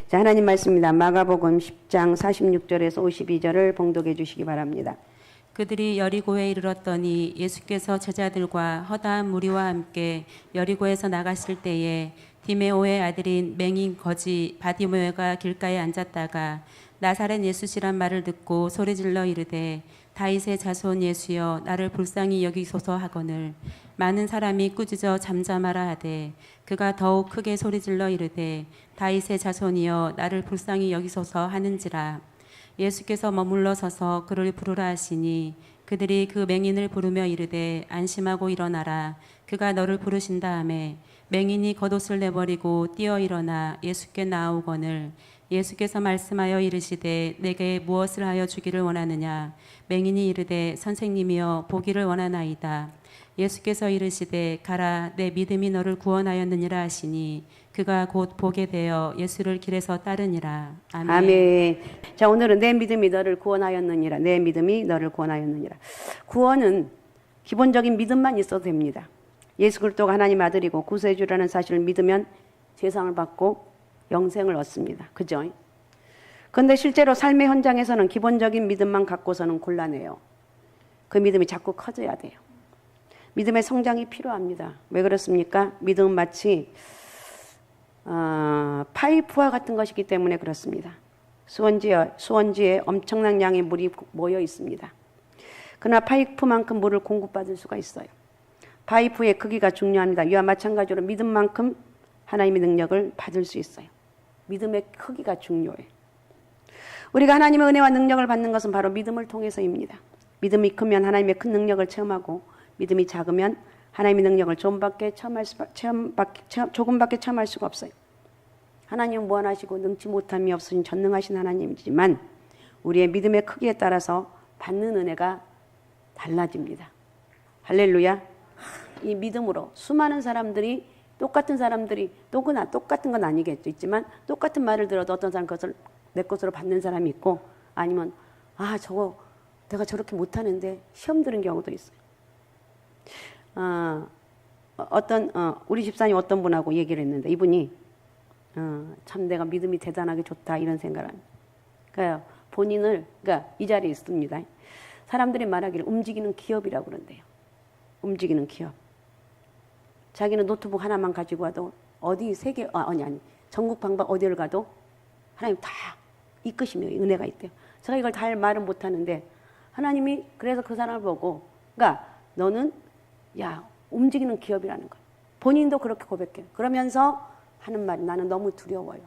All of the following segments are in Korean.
자, 하나님 말씀입니다. 마가복음 10장 46절에서 52절을 봉독해 주시기 바랍니다. 그들이 여리고에 이르렀더니 예수께서 제자들과 허다한 무리와 함께 여리고에서 나가실 때에 디메오의 아들인 맹인 거지 바디메오가 길가에 앉았다가 나사렛 예수시란 말을 듣고 소리질러 이르되 다윗의 자손 예수여 나를 불쌍히 여기소서 하거늘 많은 사람이 꾸짖어 잠잠하라 하되 그가 더욱 크게 소리질러 이르되 다윗의 자손이여 나를 불쌍히 여기소서 하는지라. 예수께서 머물러 서서 그를 부르라 하시니 그들이 그 맹인을 부르며 이르되 안심하고 일어나라 그가 너를 부르신다 하매 맹인이 겉옷을 내버리고 뛰어 일어나 예수께 나아오거늘 예수께서 말씀하여 이르시되 내게 무엇을 하여 주기를 원하느냐. 맹인이 이르되 선생님이여 보기를 원하나이다. 예수께서 이르시되 가라 내 믿음이 너를 구원하였느니라 하시니 그가 곧 보게 되어 예수를 길에서 따르니라. 아멘. 아멘. 자, 오늘은 내 믿음이 너를 구원하였느니라. 내 믿음이 너를 구원하였느니라. 구원은 기본적인 믿음만 있어도 됩니다. 예수 그리스도가 하나님 아들이고 구세주라는 사실을 믿으면 죄상을 받고 영생을 얻습니다. 그죠? 그런데 실제로 삶의 현장에서는 기본적인 믿음만 갖고서는 곤란해요. 그 믿음이 자꾸 커져야 돼요. 믿음의 성장이 필요합니다. 왜 그렇습니까? 믿음은 마치 파이프와 같은 것이기 때문에 그렇습니다. 수원지에 엄청난 양의 물이 모여 있습니다. 그러나 파이프만큼 물을 공급받을 수가 있어요. 파이프의 크기가 중요합니다. 이와 마찬가지로 믿음만큼 하나님의 능력을 받을 수 있어요. 믿음의 크기가 중요해요. 우리가 하나님의 은혜와 능력을 받는 것은 바로 믿음을 통해서입니다. 믿음이 크면 하나님의 큰 능력을 체험하고 믿음이 작으면 하나님의 능력을 조금밖에 체험할 수가 없어요. 하나님은 무한하시고 능치 못함이 없으신 전능하신 하나님이지만 우리의 믿음의 크기에 따라서 받는 은혜가 달라집니다. 할렐루야. 이 믿음으로 수많은 사람들이 똑같은 건 아니겠죠. 있지만 똑같은 말을 들어도 어떤 사람은 그것을 내 것으로 받는 사람이 있고 아니면 저거 내가 저렇게 못하는데 시험 들은 경우도 있어요. 우리 집사님 어떤 분하고 얘기를 했는데 이분이 참 내가 믿음이 대단하게 좋다 이런 생각을 합니다. 그러니까 그러니까 이 자리에 있습니다. 사람들이 말하기를 움직이는 기업이라고 그런대요. 움직이는 기업. 자기는 노트북 하나만 가지고 와도 전국 방방 어디를 가도 하나님 다 이끄시며 은혜가 있대요. 제가 이걸 다 할 말은 못하는데 하나님이 그래서 그 사람을 보고 그러니까 너는 움직이는 기업이라는 거예요. 본인도 그렇게 고백해요. 그러면서 하는 말이 나는 너무 두려워요.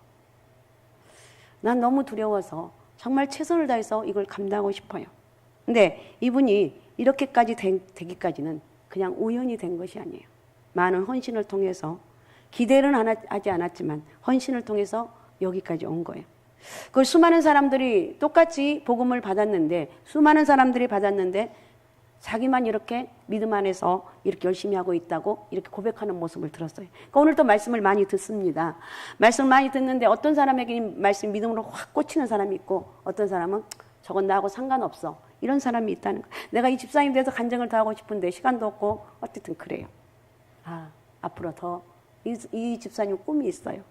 난 너무 두려워서 정말 최선을 다해서 이걸 감당하고 싶어요. 근데 이분이 이렇게까지 되기까지는 그냥 우연히 된 것이 아니에요. 많은 헌신을 통해서 기대는 하지 않았지만 헌신을 통해서 여기까지 온 거예요. 그걸 수많은 사람들이 똑같이 복음을 받았는데 자기만 이렇게 믿음 안에서 이렇게 열심히 하고 있다고 이렇게 고백하는 모습을 들었어요. 그러니까 오늘 또 말씀을 많이 듣습니다. 말씀을 많이 듣는데 어떤 사람에게는 말씀 믿음으로 확 꽂히는 사람이 있고 어떤 사람은 저건 나하고 상관없어. 이런 사람이 있다는 거예요. 내가 이 집사님 돼서 간증을 더 하고 싶은데 시간도 없고 어쨌든 그래요. 앞으로 더 이 집사님 꿈이 있어요.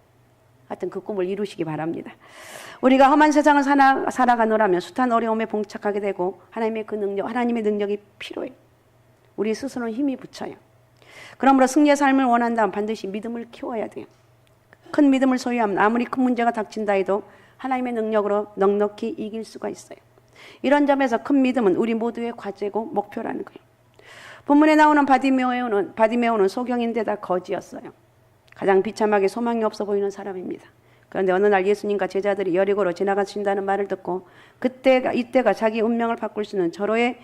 하여튼 그 꿈을 이루시기 바랍니다. 우리가 험한 세상을 살아가노라면 숱한 어려움에 봉착하게 되고 하나님의 능력이 필요해요. 우리 스스로는 힘이 붙여요. 그러므로 승리의 삶을 원한다면 반드시 믿음을 키워야 돼요. 큰 믿음을 소유하면 아무리 큰 문제가 닥친다 해도 하나님의 능력으로 넉넉히 이길 수가 있어요. 이런 점에서 큰 믿음은 우리 모두의 과제고 목표라는 거예요. 본문에 나오는 바디메오는 소경인데다 거지였어요. 가장 비참하게 소망이 없어 보이는 사람입니다. 그런데 어느 날 예수님과 제자들이 여리고로 지나가신다는 말을 듣고 이때가 자기 운명을 바꿀 수 있는 절호의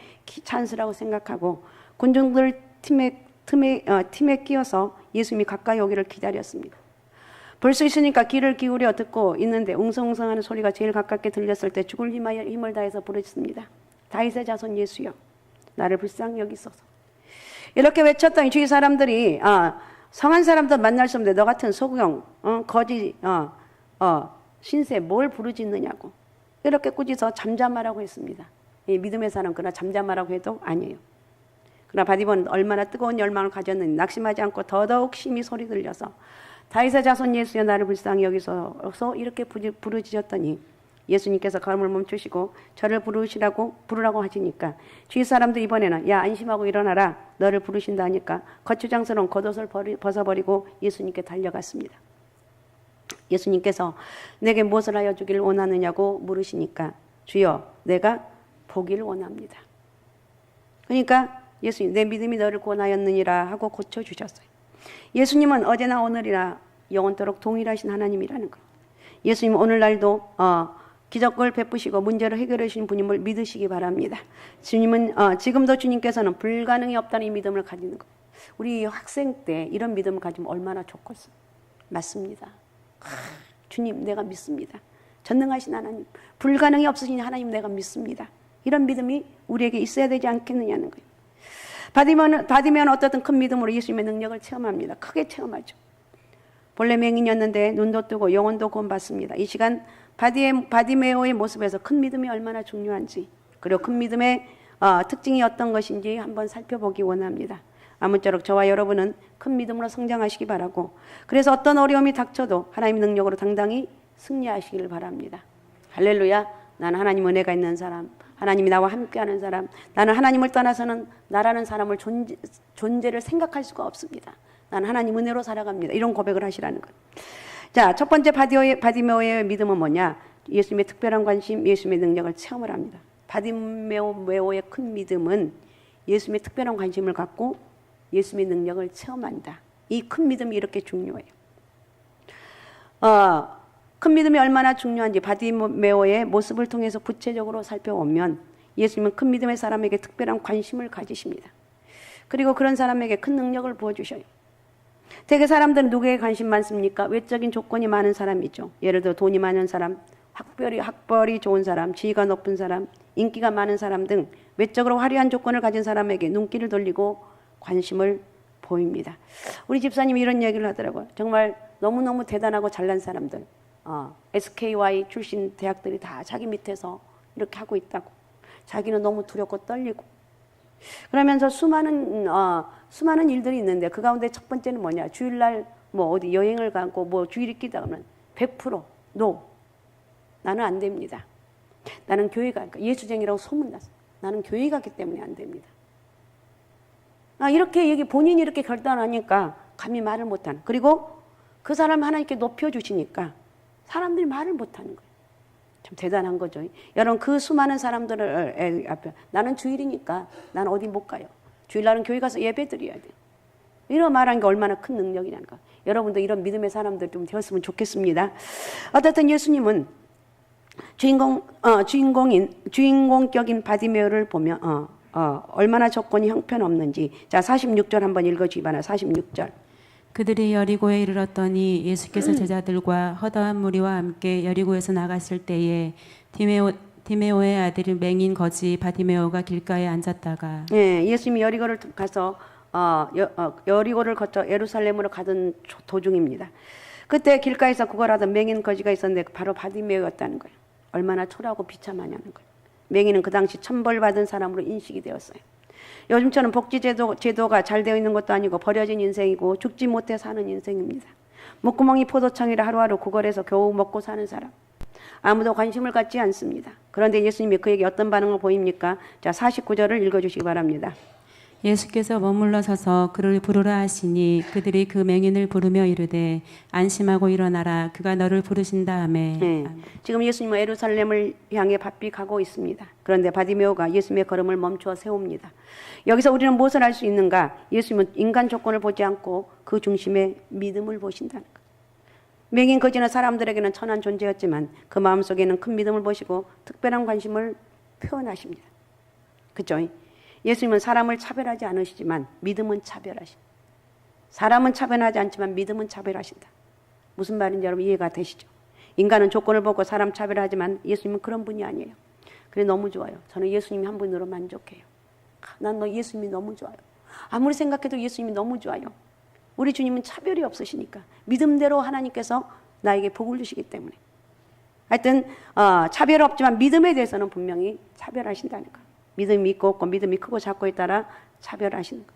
찬스라고 생각하고 군중들 팀에 끼어서 예수님이 가까이 오기를 기다렸습니다. 볼 수 있으니까 귀를 기울여 듣고 있는데 웅성웅성하는 소리가 제일 가깝게 들렸을 때 죽을 힘을 다해서 부르셨습니다. 다윗의 자손 예수여 나를 불쌍히 여기소서. 이렇게 외쳤더니 주위 사람들이 성한 사람도 만날 수 없는데 너 같은 소경 거지 신세 뭘 부르짖느냐고 이렇게 꾸짖어 잠잠하라고 했습니다. 이 믿음의 사람 그러나 잠잠하라고 해도 아니에요. 그러나 바디메오는 얼마나 뜨거운 열망을 가졌는지 낙심하지 않고 더더욱 심히 소리 들려서 다윗의 자손 예수여 나를 불쌍히 여기소서 이렇게 부르짖었더니 예수님께서 걸음을 멈추시고 저를 부르라고 하시니까 주위 사람들 이번에는 야 안심하고 일어나라 너를 부르신다 하니까 거추장스러운 겉옷을 벗어버리고 예수님께 달려갔습니다. 예수님께서 내게 무엇을 하여 주기를 원하느냐고 물으시니까 주여 내가 보기를 원합니다. 그러니까 예수님 내 믿음이 너를 구원하였느니라 하고 고쳐주셨어요. 예수님은 어제나 오늘이나 영원토록 동일하신 하나님이라는 거. 예수님 오늘날도 기적을 베푸시고 문제를 해결해 주신 분임을 믿으시기 바랍니다. 주님은 지금도 주님께서는 불가능이 없다는 이 믿음을 가지는 거. 우리 학생 때 이런 믿음을 가지면 얼마나 좋겠어요. 맞습니다. 주님 내가 믿습니다. 전능하신 하나님, 불가능이 없으신 하나님 내가 믿습니다. 이런 믿음이 우리에게 있어야 되지 않겠느냐는 거예요. 받으면 어떻든 큰 믿음으로 예수님의 능력을 체험합니다. 크게 체험하죠. 본래 맹인이었는데 눈도 뜨고 영혼도 구원받습니다. 이 시간 바디메오의 모습에서 큰 믿음이 얼마나 중요한지, 그리고 큰 믿음의 특징이 어떤 것인지 한번 살펴보기 원합니다. 아무쪼록 저와 여러분은 큰 믿음으로 성장하시기 바라고, 그래서 어떤 어려움이 닥쳐도 하나님의 능력으로 당당히 승리하시기를 바랍니다. 할렐루야. 나는 하나님 은혜가 있는 사람, 하나님이 나와 함께하는 사람, 나는 하나님을 떠나서는 나라는 사람을 존재를 생각할 수가 없습니다. 나는 하나님 은혜로 살아갑니다. 이런 고백을 하시라는 것. 자, 첫 번째 바디메오의 믿음은 뭐냐? 예수님의 특별한 관심, 예수님의 능력을 체험을 합니다. 바디메오의 큰 믿음은 예수님의 특별한 관심을 갖고 예수님의 능력을 체험한다. 이 큰 믿음이 이렇게 중요해요. 큰 믿음이 얼마나 중요한지 바디메오의 모습을 통해서 구체적으로 살펴보면 예수님은 큰 믿음의 사람에게 특별한 관심을 가지십니다. 그리고 그런 사람에게 큰 능력을 부어주셔요. 대개 사람들은 누구에게 관심 많습니까? 외적인 조건이 많은 사람이죠. 예를 들어 돈이 많은 사람, 학벌이 좋은 사람, 지위가 높은 사람, 인기가 많은 사람 등 외적으로 화려한 조건을 가진 사람에게 눈길을 돌리고 관심을 보입니다. 우리 집사님이 이런 얘기를 하더라고요. 정말 너무너무 대단하고 잘난 사람들, SKY 출신 대학들이 다 자기 밑에서 이렇게 하고 있다고. 자기는 너무 두렵고 떨리고. 그러면서 수많은 일들이 있는데 그 가운데 첫 번째는 뭐냐? 주일날 뭐 어디 여행을 가고 뭐 주일 있기다 하면 100% NO. 나는 안 됩니다. 나는 교회 가니까 예수쟁이라고 소문났어. 나는 교회 가기 때문에 안 됩니다. 이렇게 본인이 이렇게 결단하니까 감히 말을 못하는. 그리고 그 사람 하나님께 높여주시니까 사람들이 말을 못하는 거예요. 참 대단한 거죠. 여러분 그 수많은 사람들을 앞에 나는 주일이니까 난 어디 못 가요. 주일날은 교회 가서 예배 드려야 돼요. 이런 말한 게 얼마나 큰 능력이냐는 거. 여러분도 이런 믿음의 사람들 좀 되었으면 좋겠습니다. 어쨌든 예수님은 주인공격인 바디메오를 보면 얼마나 조건이 형편없는지. 자, 46절 한번 읽어주기 바랍니다. 46절. 그들이 여리고에 이르렀더니 예수께서 제자들과 허다한 무리와 함께 여리고에서 나갔을 때에 디메오의 아들 맹인 거지 바디메오가 길가에 앉았다가. 예수님이 여리고를 가서 여리고를 거쳐 예루살렘으로 가던 도중입니다. 그때 길가에서 구걸하던 맹인 거지가 있었는데 바로 바디메오였다는 거예요. 얼마나 초라하고 비참하냐는 거예요. 맹인은 그 당시 천벌받은 사람으로 인식이 되었어요. 요즘처럼 복지제도가 잘 되어 있는 것도 아니고 버려진 인생이고 죽지 못해 사는 인생입니다. 목구멍이 포도청이라 하루하루 구걸해서 겨우 먹고 사는 사람. 아무도 관심을 갖지 않습니다. 그런데 예수님이 그에게 어떤 반응을 보입니까? 자, 49절을 읽어주시기 바랍니다. 예수께서 머물러 서서 그를 부르라 하시니 그들이 그 맹인을 부르며 이르되 안심하고 일어나라 그가 너를 부르신다 하매. 지금 예수님은 예루살렘을 향해 바삐 가고 있습니다. 그런데 바디메오가 예수님의 걸음을 멈추어 세웁니다. 여기서 우리는 무엇을 알 수 있는가? 예수님은 인간 조건을 보지 않고 그 중심에 믿음을 보신다는 것. 맹인 거지는 사람들에게는 천한 존재였지만 그 마음속에는 큰 믿음을 보시고 특별한 관심을 표현하십니다. 그렇죠? 예수님은 사람을 차별하지 않으시지만 믿음은 차별하십니다. 사람은 차별하지 않지만 믿음은 차별하신다. 무슨 말인지 여러분 이해가 되시죠? 인간은 조건을 보고 사람 차별하지만 예수님은 그런 분이 아니에요. 그래 너무 좋아요. 저는 예수님이 한 분으로 만족해요. 난 예수님이 너무 좋아요. 아무리 생각해도 예수님이 너무 좋아요. 우리 주님은 차별이 없으시니까 믿음대로 하나님께서 나에게 복을 주시기 때문에. 하여튼 차별 없지만 믿음에 대해서는 분명히 차별하신다는 거. 믿음이 있고 없고 믿음이 크고 작고에 따라 차별하시는 거.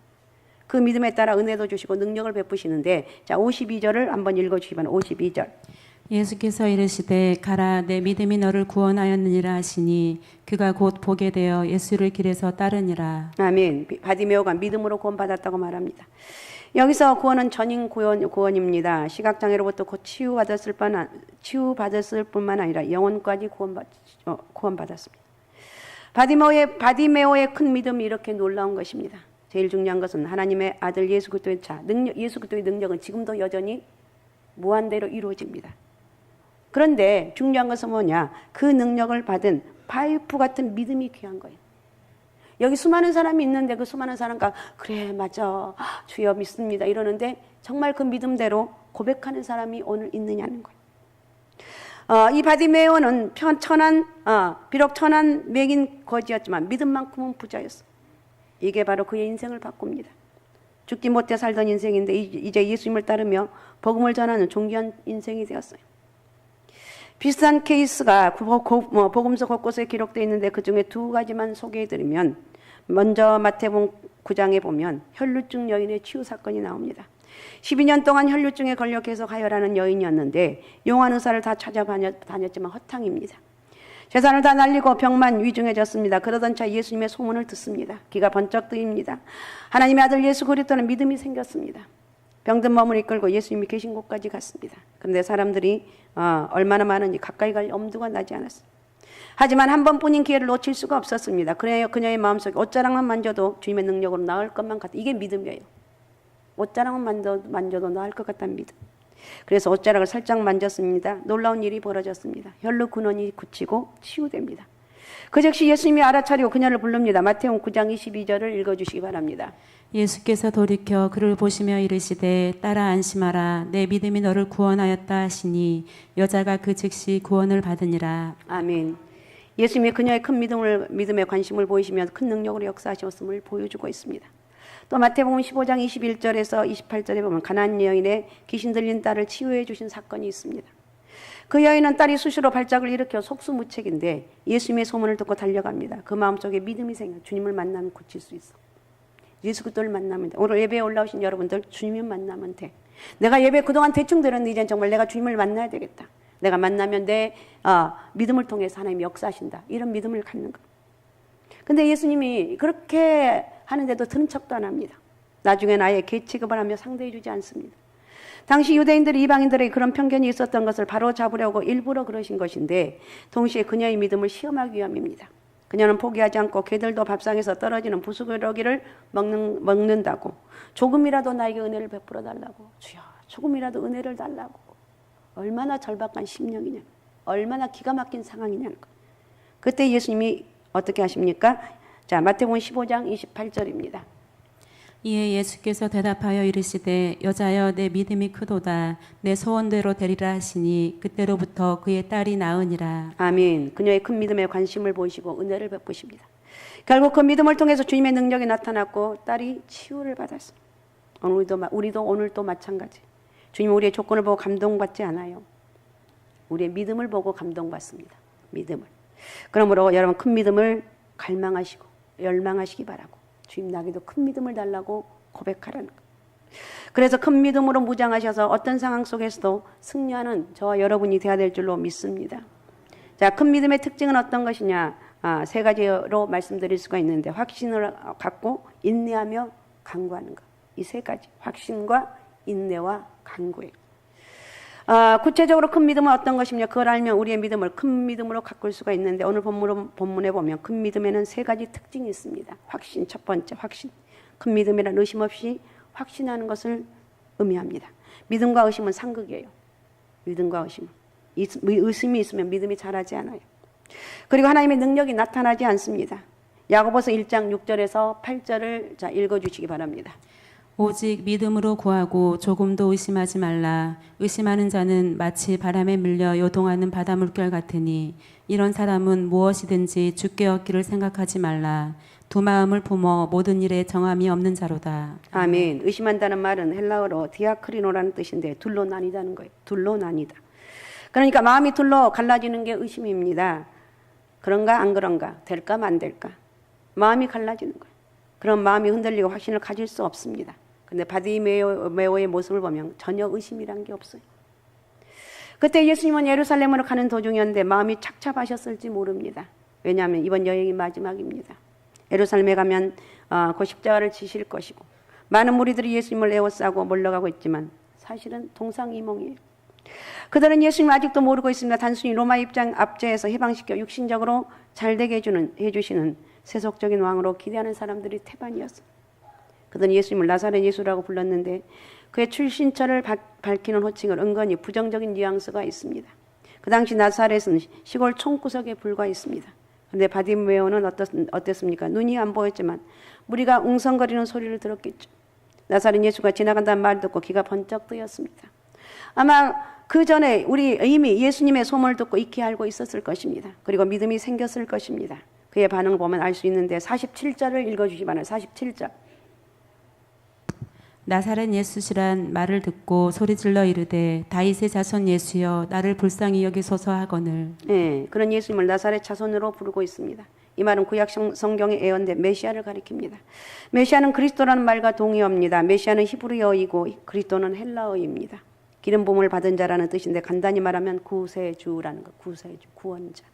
그 믿음에 따라 은혜도 주시고 능력을 베푸시는데, 자 52절을 한번 읽어주시기 바랍니다. 52절. 예수께서 이르시되 가라 내 믿음이 너를 구원하였느니라 하시니 그가 곧 보게 되어 예수를 길에서 따르니라. 아멘. 바디메오가 믿음으로 구원받았다고 말합니다. 여기서 구원은 전인 구원입니다. 시각장애로부터 곧 치유받았을 뿐만 아니라 영혼까지 구원받았습니다. 바디메오의 큰 믿음이 이렇게 놀라운 것입니다. 제일 중요한 것은 하나님의 아들 예수 그리스도의 예수 그리스도의 능력은 지금도 여전히 무한대로 이루어집니다. 그런데 중요한 것은 뭐냐? 그 능력을 받은 파이프 같은 믿음이 귀한 거예요. 여기 수많은 사람이 있는데 그 수많은 사람과 그래 맞아 주여 믿습니다 이러는데 정말 그 믿음대로 고백하는 사람이 오늘 있느냐는 거예요. 이 바디메오는 비록 천한 맥인 거지였지만 믿음만큼은 부자였어요. 이게 바로 그의 인생을 바꿉니다. 죽지 못해 살던 인생인데 이제 예수님을 따르며 복음을 전하는 존귀한 인생이 되었어요. 비슷한 케이스가 복음서 곳곳에 기록되어 있는데 그 중에 두 가지만 소개해드리면, 먼저 마태복음 9장에 보면 혈루증 여인의 치유 사건이 나옵니다. 12년 동안 혈루증에 걸려 계속 하혈하는 여인이었는데 용한 의사를 다 찾아다녔지만 허탕입니다. 재산을 다 날리고 병만 위중해졌습니다. 그러던 차 예수님의 소문을 듣습니다. 귀가 번쩍 뜨입니다. 하나님의 아들 예수 그리스도는 믿음이 생겼습니다. 병든 몸을 이끌고 예수님이 계신 곳까지 갔습니다. 그런데 사람들이 얼마나 많은지 가까이 갈 엄두가 나지 않았어요. 하지만 한 번뿐인 기회를 놓칠 수가 없었습니다. 그녀의 마음속에 옷자락만 만져도 주님의 능력으로 나을 것만 같다. 이게 믿음이에요. 옷자락만 만져도 나을 것 같다는 믿음. 그래서 옷자락을 살짝 만졌습니다. 놀라운 일이 벌어졌습니다. 혈루 근원이 굳히고 치유됩니다. 그 즉시 예수님이 알아차리고 그녀를 부릅니다. 마태복음 9장 22절을 읽어주시기 바랍니다. 예수께서 돌이켜 그를 보시며 이르시되 따라 안심하라 내 믿음이 너를 구원하였다 하시니 여자가 그 즉시 구원을 받으니라. 아멘. 예수님이 그녀의 큰 믿음에 관심을 보이시며 큰 능력으로 역사하셨음을 보여주고 있습니다. 또 마태복음 15장 21절에서 28절에 보면 가나안 여인의 귀신 들린 딸을 치유해 주신 사건이 있습니다. 그 여인은 딸이 수시로 발작을 일으켜 속수무책인데 예수님의 소문을 듣고 달려갑니다. 그 마음속에 믿음이 생겨 주님을 만나면 고칠 수 있어. 예수 그리스도를 만나면 돼. 오늘 예배에 올라오신 여러분들 주님을 만나면 돼. 내가 예배 그동안 대충 들었는데 이제는 정말 내가 주님을 만나야 되겠다. 내가 만나면 내 믿음을 통해서 하나님이 역사하신다. 이런 믿음을 갖는 거예요. 근데 예수님이 그렇게 하는데도 들은 척도 안 합니다. 나중에 아예 개취급을 하며 상대해 주지 않습니다. 당시 유대인들이 이방인들에게 그런 편견이 있었던 것을 바로 잡으려고 일부러 그러신 것인데 동시에 그녀의 믿음을 시험하기 위함입니다. 그녀는 포기하지 않고 개들도 밥상에서 떨어지는 부스러기를 먹는다고, 조금이라도 나에게 은혜를 베풀어 달라고, 주여 조금이라도 은혜를 달라고. 얼마나 절박한 심령이냐, 얼마나 기가 막힌 상황이냐는 거. 그때 예수님이 어떻게 하십니까? 자, 마태복음 15장 28절입니다. 이에 예수께서 대답하여 이르시되 여자여 내 믿음이 크도다 내 소원대로 되리라 하시니 그때로부터 그의 딸이 나으니라. 아멘. 그녀의 큰 믿음에 관심을 보이시고 은혜를 베푸십니다. 결국 그 믿음을 통해서 주님의 능력이 나타났고 딸이 치유를 받았습니다. 우리도 오늘 또 마찬가지. 주님 우리의 조건을 보고 감동받지 않아요. 우리의 믿음을 보고 감동받습니다. 믿음을. 그러므로 여러분 큰 믿음을 갈망하시고 열망하시기 바라고, 주님 나에게도 큰 믿음을 달라고 고백하라는 것. 그래서 큰 믿음으로 무장하셔서 어떤 상황 속에서도 승리하는 저와 여러분이 되어야 될 줄로 믿습니다. 자, 큰 믿음의 특징은 어떤 것이냐? 세 가지로 말씀드릴 수가 있는데, 확신을 갖고 인내하며 간구하는 것. 이 세 가지, 확신과 인내와 간구예요. 구체적으로 큰 믿음은 어떤 것이냐? 그걸 알면 우리의 믿음을 큰 믿음으로 가꿀 수가 있는데, 오늘 본문에 보면 큰 믿음에는 세 가지 특징이 있습니다. 확신, 첫 번째 확신. 큰 믿음이란 의심 없이 확신하는 것을 의미합니다. 믿음과 의심은 상극이에요. 믿음과 의심은. 의심이 있으면 믿음이 자라지 않아요. 그리고 하나님의 능력이 나타나지 않습니다. 야고보서 1장 6절에서 8절을 읽어주시기 바랍니다. 오직 믿음으로 구하고 조금도 의심하지 말라. 의심하는 자는 마치 바람에 밀려 요동하는 바다 물결 같으니 이런 사람은 무엇이든지 주께 얻기를 생각하지 말라. 두 마음을 품어 모든 일에 정함이 없는 자로다. 아멘. 의심한다는 말은 헬라어로 디아크리노라는 뜻인데 둘로 나뉘다는 거예요. 둘로 나뉘다. 그러니까 마음이 둘로 갈라지는 게 의심입니다. 그런가 안 그런가, 될까 안 될까. 마음이 갈라지는 거예요. 그런 마음이 흔들리고 확신을 가질 수 없습니다. 근데 바디메오의 모습을 보면 전혀 의심이란 게 없어요. 그때 예수님은 예루살렘으로 가는 도중이었는데 마음이 착잡하셨을지 모릅니다. 왜냐하면 이번 여행이 마지막입니다. 예루살렘에 가면 그 십자가를 지실 것이고 많은 무리들이 예수님을 에워싸고 몰려가고 있지만 사실은 동상이몽이에요. 그들은 예수님을 아직도 모르고 있습니다. 단순히 로마 입장 압제에서 해방시켜 육신적으로 잘되게 해주시는 세속적인 왕으로 기대하는 사람들이 태반이었어요. 그들은 예수님을 나사렛 예수라고 불렀는데 그의 출신처를 밝히는 호칭을 은근히 부정적인 뉘앙스가 있습니다. 그 당시 나사렛은 시골 촌구석에 불과했습니다. 그런데 바디메오는 어땠습니까? 눈이 안 보였지만 무리가 웅성거리는 소리를 들었겠죠. 나사렛 예수가 지나간다는 말을 듣고 귀가 번쩍 뜨였습니다. 아마 그 전에 우리 이미 예수님의 소문을 듣고 익히 알고 있었을 것입니다. 그리고 믿음이 생겼을 것입니다. 그의 반응을 보면 알 수 있는데 47절을 읽어주시 바랍니다. 47절. 나사렛 예수시란 말을 듣고 소리질러 이르되 다윗의 자손 예수여 나를 불쌍히 여기소서 하거늘. 네, 그런 예수님을 나사렛 자손으로 부르고 있습니다. 이 말은 구약 성경에 예언된 메시아를 가리킵니다. 메시아는 그리스도라는 말과 동의어입니다. 메시아는 히브리어이고 그리스도는 헬라어입니다. 기름 부음을 받은 자라는 뜻인데 간단히 말하면 구세주라는 것, 구세주, 구원자.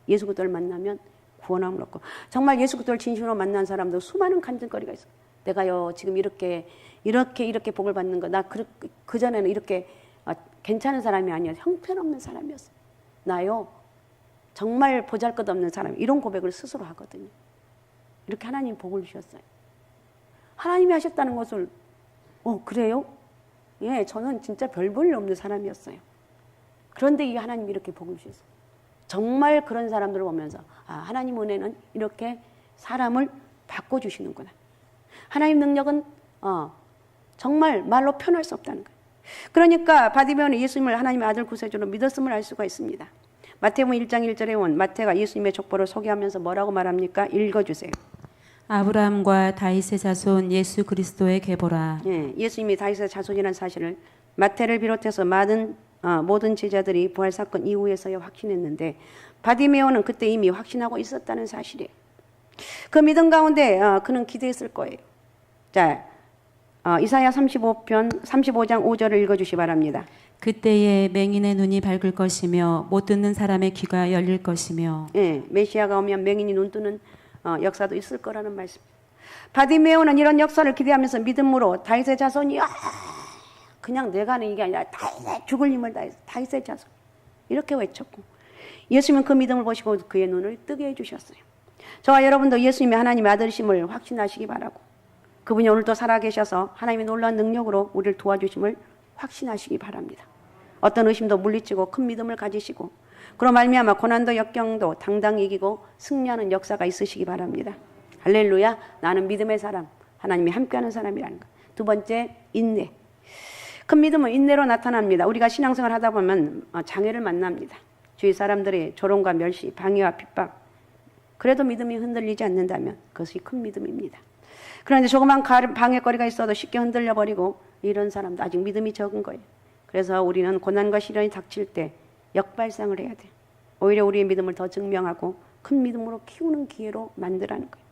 예수 그리스도를 만나면 구원함을 얻고 정말 예수 그리스도를 진심으로 만난 사람도 수많은 간증거리가 있어요. 내가요 지금 이렇게 복을 받는 거 나 그 전에는 이렇게 괜찮은 사람이 아니었어요. 형편없는 사람이었어요. 나요 정말 보잘것없는 사람 이런 고백을 스스로 하거든요. 이렇게 하나님 복을 주셨어요. 하나님이 하셨다는 것을 그래요? 예, 저는 진짜 별 볼 일 없는 사람이었어요. 그런데 이 하나님이 이렇게 복을 주셨어요. 정말 그런 사람들을 보면서 하나님 은혜는 이렇게 사람을 바꿔주시는구나. 하나님 능력은 정말 말로 표현할 수 없다는 거예요. 그러니까 바디메오는 예수님을 하나님의 아들 구세주로 믿었음을 알 수가 있습니다. 마태복음 1장 1절에 온 마태가 예수님의 족보를 소개하면서 뭐라고 말합니까? 읽어주세요. 아브라함과 다윗의 자손 예수 그리스도의 계보라. 예, 예수님이 다윗의 자손이라는 사실을 마태를 비롯해서 모든 제자들이 부활 사건 이후에서야 확신했는데 바디메오는 그때 이미 확신하고 있었다는 사실이에요. 그 믿음 가운데 그는 기대했을 거예요. 자, 이사야 35장 5절을 읽어주시 바랍니다. 그때에 맹인의 눈이 밝을 것이며 못 듣는 사람의 귀가 열릴 것이며. 예, 메시아가 오면 맹인이 눈 뜨는 역사도 있을 거라는 말씀. 바디메오는 이런 역사를 기대하면서 믿음으로 다윗의 자손이 그냥 내가 하는 이게 아니라 다윗의 죽을 힘을 다해서 다윗의 자손 이렇게 외쳤고 예수님은 그 믿음을 보시고 그의 눈을 뜨게 해주셨어요. 저와 여러분도 예수님이 하나님의 아들이심을 확신하시기 바라고 그분이 오늘도 살아계셔서 하나님의 놀라운 능력으로 우리를 도와주심을 확신하시기 바랍니다. 어떤 의심도 물리치고 큰 믿음을 가지시고 그로 말미암아 고난도 역경도 당당히 이기고 승리하는 역사가 있으시기 바랍니다. 할렐루야. 나는 믿음의 사람, 하나님이 함께하는 사람이라는 것. 두 번째, 인내. 큰 믿음은 인내로 나타납니다. 우리가 신앙생활 하다 보면 장애를 만납니다. 주위 사람들의 조롱과 멸시, 방해와 핍박. 그래도 믿음이 흔들리지 않는다면 그것이 큰 믿음입니다. 그런데 조그만 방해거리가 있어도 쉽게 흔들려버리고 이런 사람도 아직 믿음이 적은 거예요. 그래서 우리는 고난과 시련이 닥칠 때 역발상을 해야 돼요. 오히려 우리의 믿음을 더 증명하고 큰 믿음으로 키우는 기회로 만들라는 거예요.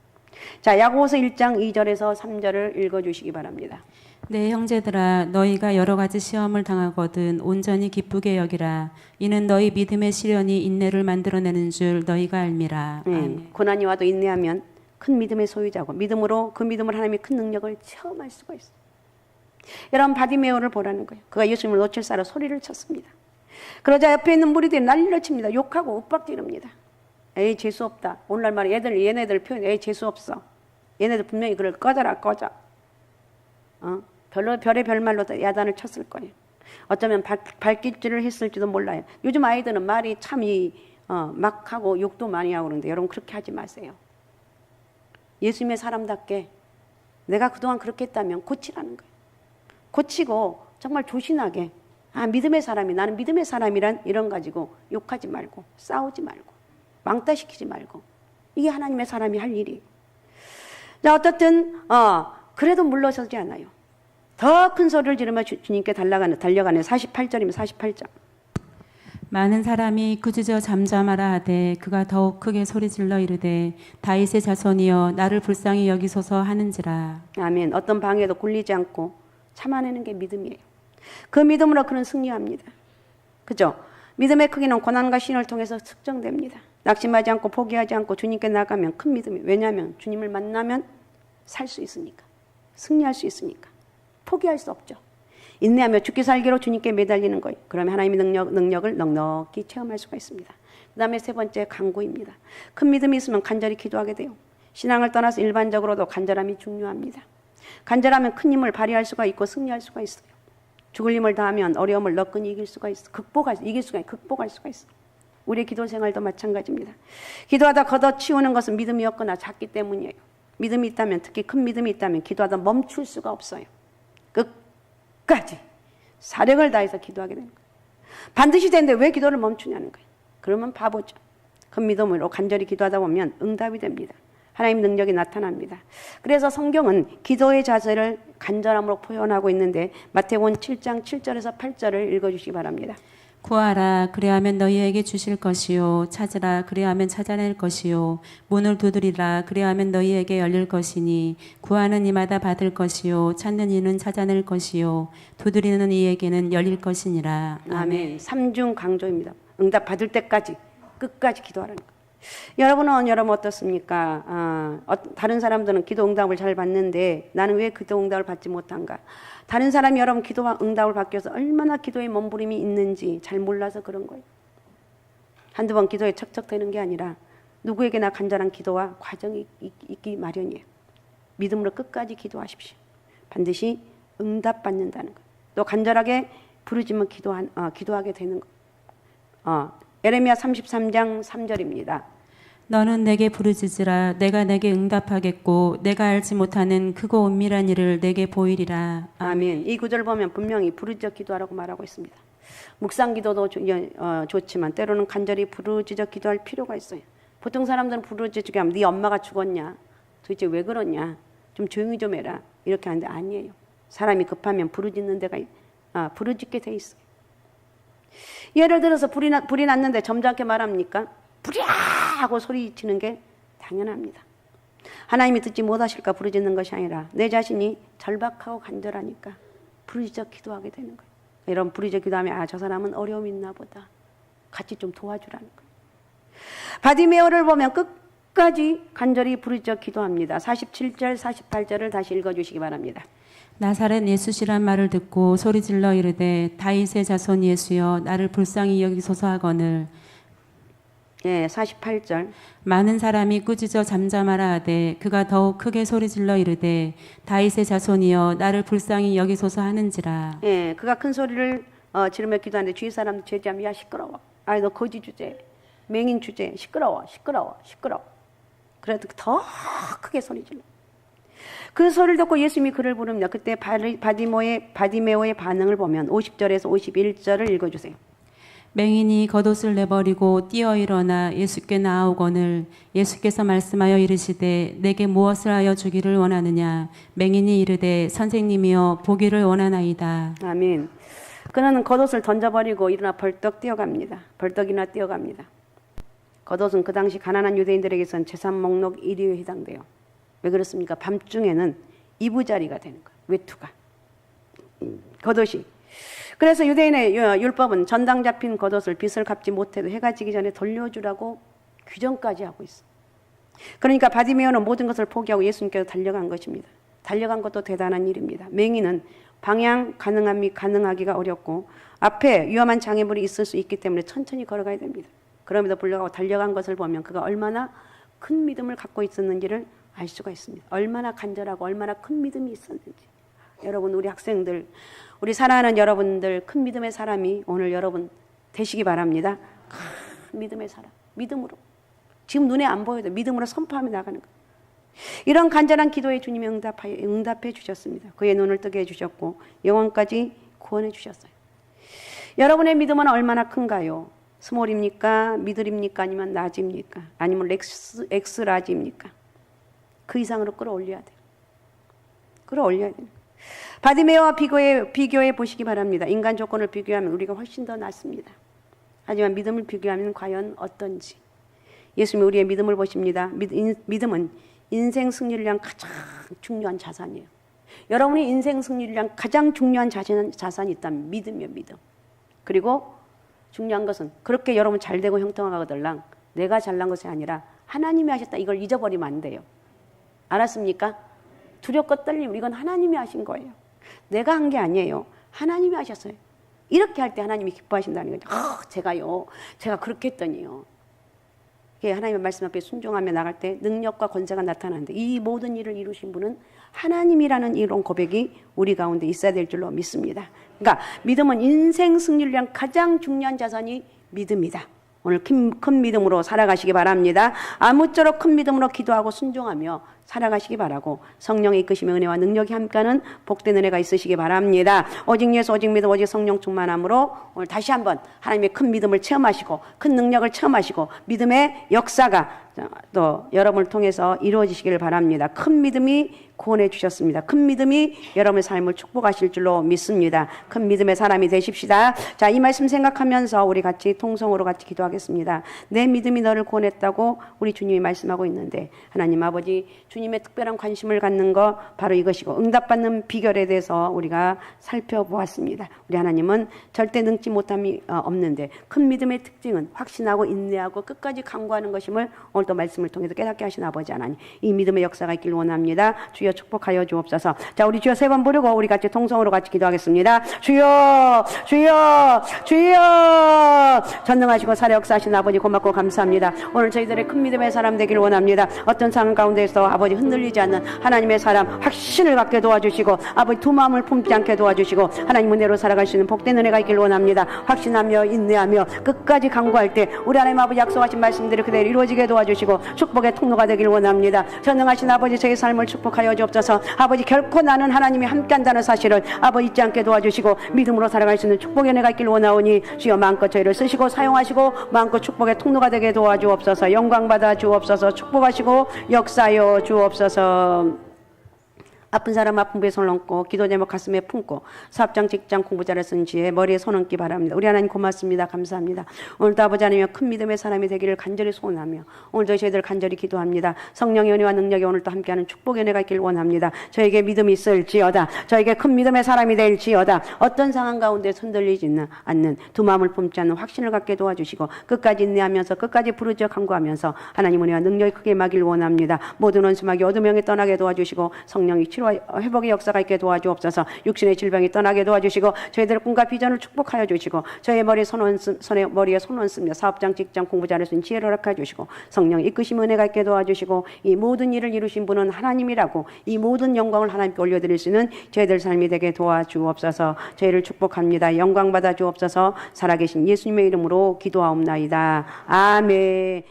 자, 야고보서 1장 2절에서 3절을 읽어주시기 바랍니다. 내 형제들아 너희가 여러 가지 시험을 당하거든 온전히 기쁘게 여기라. 이는 너희 믿음의 시련이 인내를 만들어내는 줄 너희가 알미라. 고난이 와도 인내하면 큰 믿음의 소유자고 믿음으로 그 믿음을 하나님이 큰 능력을 체험할 수가 있어요. 여러분 바디메오를 보라는 거예요. 그가 예수님을 놓칠 사로 소리를 쳤습니다. 그러자 옆에 있는 무리들이 난리를 칩니다. 욕하고 윽박지릅니다. 에이 재수 없다. 오늘날 말에 얘네들 표현 에이 재수 없어. 얘네들 분명히 그걸 꺼져라 꺼져. 별의 별말로 야단을 쳤을 거예요. 어쩌면 발길질을 했을지도 몰라요. 요즘 아이들은 말이 참 막 하고 욕도 많이 하고 그러는데 여러분 그렇게 하지 마세요. 예수님의 사람답게 내가 그동안 그렇게 했다면 고치라는 거예요. 고치고 정말 조신하게 믿음의 사람이 나는 믿음의 사람이란 이런 가지고 욕하지 말고 싸우지 말고 왕따시키지 말고 이게 하나님의 사람이 할 일이에요. 자, 어떻든 그래도 물러서지 않아요. 더 큰 소리를 지르며 주님께 달려가는 48절이면 48절. 많은 사람이 꾸짖어 잠잠하라 하되 그가 더욱 크게 소리질러 이르되 다윗의 자손이여 나를 불쌍히 여기소서 하는지라. 아멘. 어떤 방해도 굴리지 않고 참아내는 게 믿음이에요. 그 믿음으로 그는 승리합니다. 그죠? 믿음의 크기는 고난과 신을 통해서 측정됩니다. 낙심하지 않고 포기하지 않고 주님께 나가면 큰 믿음이에요. 왜냐하면 주님을 만나면 살 수 있으니까. 승리할 수 있으니까. 포기할 수 없죠. 인내하며 죽기 살기로 주님께 매달리는 거예요. 그러면 하나님의 능력을 넉넉히 체험할 수가 있습니다. 그 다음에 세 번째 간구입니다. 큰 믿음이 있으면 간절히 기도하게 돼요. 신앙을 떠나서 일반적으로도 간절함이 중요합니다. 간절하면 큰 힘을 발휘할 수가 있고 승리할 수가 있어요. 죽을 힘을 다하면 어려움을 너끈히 이길 수가 있어. 극복할 수가 있어. 우리의 기도 생활도 마찬가지입니다. 기도하다 걷어치우는 것은 믿음이 없거나 작기 때문이에요. 믿음이 있다면, 특히 큰 믿음이 있다면 기도하다 멈출 수가 없어요. 끝까지 사력을 다해서 기도하게 되는 거예요. 반드시 되는데 왜 기도를 멈추냐는 거예요. 그러면 바보죠. 큰 믿음으로 간절히 기도하다 보면 응답이 됩니다. 하나님 능력이 나타납니다. 그래서 성경은 기도의 자세를 간절함으로 표현하고 있는데 마태복음 7장 7절에서 8절을 읽어주시기 바랍니다. 구하라 그리하면 너희에게 주실 것이요 찾으라 그리하면 찾아낼 것이요 문을 두드리라 그리하면 너희에게 열릴 것이니 구하는 이마다 받을 것이요 찾는 이는 찾아낼 것이요 두드리는 이에게는 열릴 것이니라. 아멘. 삼중 강조입니다. 응답 받을 때까지 끝까지 기도하라는 거예요. 여러분 어떻습니까? 다른 사람들은 기도 응답을 잘 받는데 나는 왜 기도 응답을 받지 못한가? 다른 사람이 여러분 기도 응답을 받기 위해서 얼마나 기도에 몸부림이 있는지 잘 몰라서 그런 거예요. 한두 번 기도에 척척되는 게 아니라 누구에게나 간절한 기도와 과정이 있기 마련이에요. 믿음으로 끝까지 기도하십시오. 반드시 응답받는다는 것. 또 간절하게 부르짖으면 기도하게 되는 것. 예레미야 33장 3절입니다. 너는 내게 부르짖으라 내가 내게 응답하겠고 내가 알지 못하는 크고 은밀한 일을 내게 보이리라. 아멘. 이 구절 보면 분명히 부르짖어 기도하라고 말하고 있습니다. 묵상 기도도 좋지만 때로는 간절히 부르짖어 기도할 필요가 있어요. 보통 사람들은 부르짖게 하면 네 엄마가 죽었냐? 도대체 왜 그러냐? 좀 조용히 좀 해라. 이렇게 하는데 아니에요. 사람이 급하면 부르짖게 돼 있어요. 예를 들어서 불이 났는데 점잖게 말합니까? 불이야! 하고 소리치는 게 당연합니다. 하나님이 듣지 못하실까 부르짖는 것이 아니라 내 자신이 절박하고 간절하니까 부르짖어 기도하게 되는 거예요. 여러분 부르짖어 기도하면 저 사람은 어려움이 있나 보다. 같이 좀 도와주라는 거예요. 바디메오를 보면 끝까지 간절히 부르짖어 기도합니다. 47절 48절을 다시 읽어주시기 바랍니다. 나사렛 예수시란 말을 듣고 소리질러 이르되 다윗의 자손 예수여 나를 불쌍히 여기소서 하거늘. 48절. 많은 사람이 꾸짖어 잠잠하라 하되 그가 더욱 크게 소리질러 이르되 다윗의 자손이여 나를 불쌍히 여기소서 하는지라. 그가 큰 소리를 지르며 기도하는데 주위 사람들 제지하면 야 시끄러워. 너 거지 주제, 맹인 주제, 시끄러워. 그래도 더 크게 소리 질러. 그 소리를 듣고 예수님이 그를 부릅니다. 그때 바디메오의 반응을 보면 50절에서 51절을 읽어주세요. 맹인이 겉옷을 내버리고 뛰어 일어나 예수께 나아오거늘 예수께서 말씀하여 이르시되 내게 무엇을 하여 주기를 원하느냐? 맹인이 이르되 선생님이여 보기를 원하나이다. 아멘. 그는 겉옷을 던져버리고 일어나 벌떡 뛰어갑니다. 겉옷은 그 당시 가난한 유대인들에게선 재산 목록 1위에 해당돼요. 왜 그렇습니까? 밤중에는 이부자리가 되는 거예요. 외투가. 겉옷이. 그래서 유대인의 율법은 전당 잡힌 겉옷을 빚을 갚지 못해도 해가 지기 전에 돌려주라고 규정까지 하고 있어. 그러니까 바디메오는 모든 것을 포기하고 예수님께서 달려간 것입니다. 달려간 것도 대단한 일입니다. 맹인은 방향 가능하기가 어렵고 앞에 위험한 장애물이 있을 수 있기 때문에 천천히 걸어가야 됩니다. 그럼에도 불구하고 달려간 것을 보면 그가 얼마나 큰 믿음을 갖고 있었는지를 알 수가 있습니다. 얼마나 간절하고 얼마나 큰 믿음이 있었는지. 여러분 우리 학생들, 우리 사랑하는 여러분들 큰 믿음의 사람이 오늘 여러분 되시기 바랍니다. 큰 믿음의 사람, 믿음으로. 지금 눈에 안 보여도 믿음으로 선포하며 나가는 거예요. 이런 간절한 기도에 주님이 응답해 주셨습니다. 그의 눈을 뜨게 해주셨고 영혼까지 구원해 주셨어요. 여러분의 믿음은 얼마나 큰가요? 스몰입니까? 미들입니까? 아니면 라지입니까? 아니면 엑스라지입니까? 그 이상으로 끌어올려야 돼요. 끌어올려야 돼요. 바디메오와 비교해 보시기 바랍니다. 인간 조건을 비교하면 우리가 훨씬 더 낫습니다. 하지만 믿음을 비교하면 과연 어떤지. 예수님이 우리의 믿음을 보십니다. 믿음은 인생 승리를 위한 가장 중요한 자산이에요. 여러분이 인생 승리를 위한 가장 중요한 자산이 있다면 믿음이에요. 믿음. 그리고 중요한 것은 그렇게 여러분 잘되고 형통하거들랑 내가 잘난 것이 아니라 하나님이 하셨다. 이걸 잊어버리면 안 돼요. 알았습니까? 두렵고 떨림, 이건 하나님이 하신 거예요. 내가 한 게 아니에요. 하나님이 하셨어요. 이렇게 할 때 하나님이 기뻐하신다는 거죠. 제가 그렇게 했더니요. 하나님의 말씀 앞에 순종하며 나갈 때 능력과 권세가 나타나는데 이 모든 일을 이루신 분은 하나님이라는 이런 고백이 우리 가운데 있어야 될 줄로 믿습니다. 그러니까 믿음은 인생 승리를 위한 가장 중요한 자산이 믿음이다. 오늘 큰 믿음으로 살아가시기 바랍니다. 아무쪼록 큰 믿음으로 기도하고 순종하며 살아가시기 바라고 성령의 이끄심의 은혜와 능력이 함께하는 복된 은혜가 있으시기 바랍니다. 오직 예수, 오직 믿음, 오직 성령 충만함으로 오늘 다시 한번 하나님의 큰 믿음을 체험하시고 큰 능력을 체험하시고 믿음의 역사가 또 여러분을 통해서 이루어지시기를 바랍니다. 큰 믿음이 구원해 주셨습니다. 큰 믿음이 여러분의 삶을 축복하실 줄로 믿습니다. 큰 믿음의 사람이 되십시다. 자, 이 말씀 생각하면서 우리 같이 통성으로 같이 기도하겠습니다. 내 믿음이 너를 구원했다고 우리 주님이 말씀하고 있는데 하나님 아버지 주님의 특별한 관심을 갖는 거 바로 이것이고 응답받는 비결에 대해서 우리가 살펴보았습니다. 우리 하나님은 절대 능지 못함이 없는데 큰 믿음의 특징은 확신하고 인내하고 끝까지 강구하는 것임을 오늘 또 말씀을 통해서 깨닫게 하신 아버지 하나님, 이 믿음의 역사가 있길 원합니다. 주여 축복하여 주옵소서. 자, 우리 주여 세 번 부르고 우리 같이 통성으로 같이 기도하겠습니다. 주여, 주여, 주여. 전능하시고 살아 역사하신 아버지 고맙고 감사합니다. 오늘 저희들의 큰 믿음의 사람 되길 원합니다. 어떤 상황 가운데서 아버지 흔들리지 않는 하나님의 사람 확신을 갖게 도와주시고 아버지 두 마음을 품지 않게 도와주시고 하나님 은혜로 살아갈 수 있는 복된 은혜가 있길 원합니다. 확신하며 인내하며 끝까지 강구할 때 우리 하나님 아버지 약속하신 말씀들이 그대로 이루어지게 도와주시고 축복의 통로가 되길 원합니다. 전능하신 아버지 저의 삶을 축복하여 주옵소서. 아버지 결코 나는 하나님이 함께한다는 사실을 아버지 잊지 않게 도와주시고 믿음으로 살아갈 수 있는 축복의 은혜가 있길 원하오니 주여 마음껏 저희를 쓰시고 사용하시고 마음껏 축복의 통로가 되게 도와주옵소서. 영광 받아 주옵소서. 축복하시고 역사하여 주옵소서. 아픈 사람 아픈 배에 손을 얹고 기도 제목 가슴에 품고 사업장 직장 공부 잘했은 지혜 머리에 손 얹기 바랍니다. 우리 하나님 고맙습니다. 감사합니다. 오늘도 아버지 하나님 큰 믿음의 사람이 되기를 간절히 소원하며 오늘도 저희들 간절히 기도합니다. 성령의 은혜와 능력이 오늘도 함께하는 축복의 은혜가 있길 원합니다. 저에게 믿음이 있을지어다. 저에게 큰 믿음의 사람이 될지어다. 어떤 상황 가운데 흔들리지 않는 두 마음을 품지 않는 확신을 갖게 도와주시고 끝까지 인내하면서 끝까지 부르짖어 간구하면서 하나님 은혜와 능력이 크게 임하길 원합니다. 모든 원수마귀 어둠형이 떠나게 도와주시고 성령이 치료와 회복의 역사가 있게 도와주옵소서. 육신의 질병이 떠나게 도와주시고 저희들의 꿈과 비전을 축복하여 주시고 저의 머리에 손 얹으며 사업장 직장 공부 잘할 수 있는 지혜를 허락해 주시고 성령 이끄심 은혜가 있게 도와주시고 이 모든 일을 이루신 분은 하나님이라고 이 모든 영광을 하나님께 올려드릴 수 있는 저희들 삶이 되게 도와주옵소서. 저희를 축복합니다. 영광 받아 주옵소서. 살아계신 예수님의 이름으로 기도하옵나이다. 아멘.